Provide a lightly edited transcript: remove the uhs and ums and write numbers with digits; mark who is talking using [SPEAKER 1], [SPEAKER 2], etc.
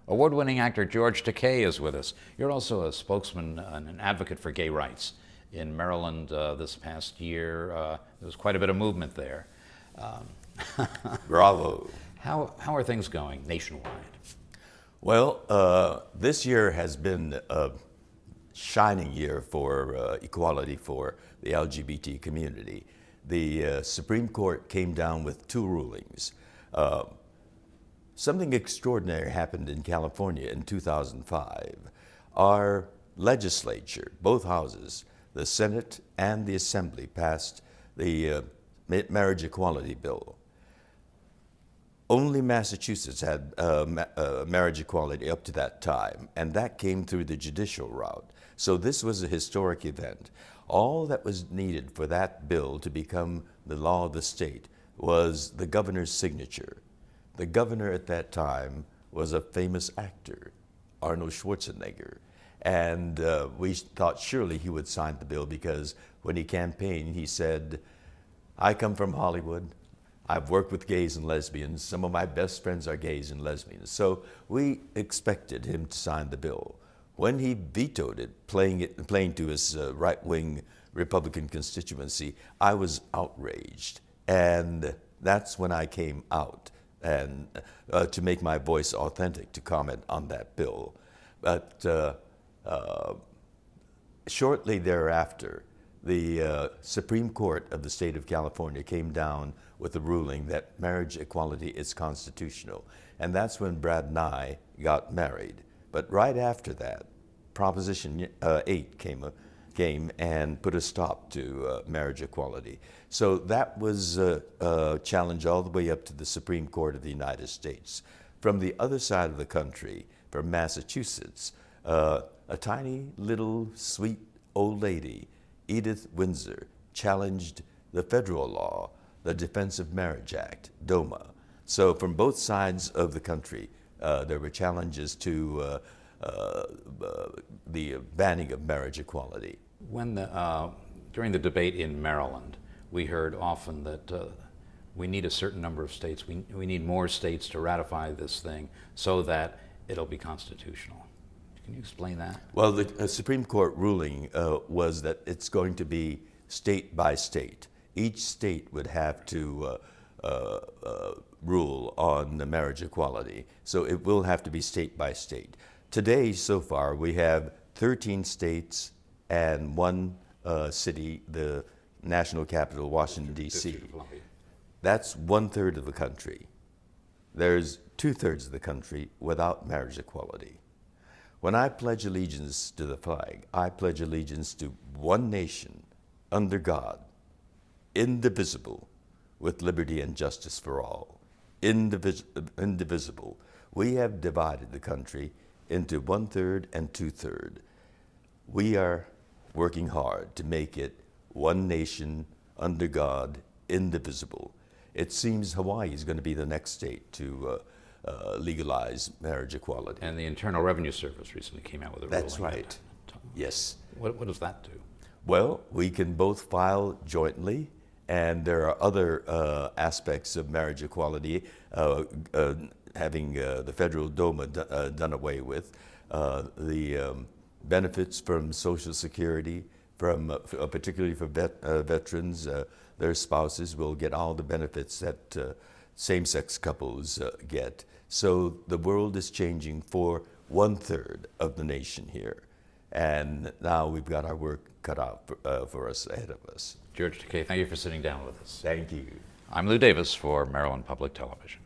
[SPEAKER 1] Award-winning actor George Takei is with us. You're also a spokesman and an advocate for gay rights. In Maryland this past year, there was quite a bit of movement there.
[SPEAKER 2] Bravo.
[SPEAKER 1] How are things going nationwide?
[SPEAKER 2] Well, this year has been a shining year for equality for the LGBT community. The Supreme Court came down with two rulings. Something extraordinary happened in California in 2005. Our legislature, both houses, the Senate and the Assembly, passed the marriage equality bill. Only Massachusetts had marriage equality up to that time, and that came through the judicial route. So this was a historic event. All that was needed for that bill to become the law of the state was the governor's signature. The governor at that time was a famous actor, Arnold Schwarzenegger. And we thought surely he would sign the bill because when he campaigned, he said, "I come from Hollywood. I've worked with gays and lesbians. Some of my best friends are gays and lesbians." So we expected him to sign the bill. When he vetoed it, playing to his right-wing Republican constituency, I was outraged. And that's when I came out and to make my voice authentic to comment on that bill. But shortly thereafter, the Supreme Court of the state of California came down with a ruling that marriage equality is constitutional. And that's when Brad and I got married. But right after that, Proposition 8 came and put a stop to marriage equality. So that was a challenge all the way up to the Supreme Court of the United States. From the other side of the country, from Massachusetts, a tiny little sweet old lady, Edith Windsor, challenged the federal law, the Defense of Marriage Act, DOMA. So from both sides of the country, there were challenges to the banning of marriage equality.
[SPEAKER 1] During the debate in Maryland, we heard often that we need a certain number of states. We need more states to ratify this thing so that it'll be constitutional. Can you explain that?
[SPEAKER 2] Well, the Supreme Court ruling was that it's going to be state by state. Each state would have to rule on the marriage equality. So it will have to be state by state. Today, so far, we have 13 states and one city, the national capital, Washington, D.C. That's 1/3 of the country. There's 2/3 of the country without marriage equality. When I pledge allegiance to the flag, I pledge allegiance to one nation, under God, indivisible, with liberty and justice for all. Indivisible. We have divided the country into 1/3 and 2/3. We are working hard to make it one nation, under God, indivisible. It seems Hawaii is going to be the next state to legalize marriage equality.
[SPEAKER 1] And the Internal Revenue Service recently came out with a ruling.
[SPEAKER 2] That's right. Yes.
[SPEAKER 1] What does that do?
[SPEAKER 2] Well, we can both file jointly, and there are other aspects of marriage equality, having the federal DOMA done away with, the benefits from Social Security, particularly for veterans, their spouses will get all the benefits that same-sex couples get. So the world is changing for 1/3 of the nation here. And now we've got our work cut out for us, ahead of us.
[SPEAKER 1] George Takei, thank you for sitting down with us.
[SPEAKER 2] Thank you.
[SPEAKER 1] I'm Lou Davis for Maryland Public Television.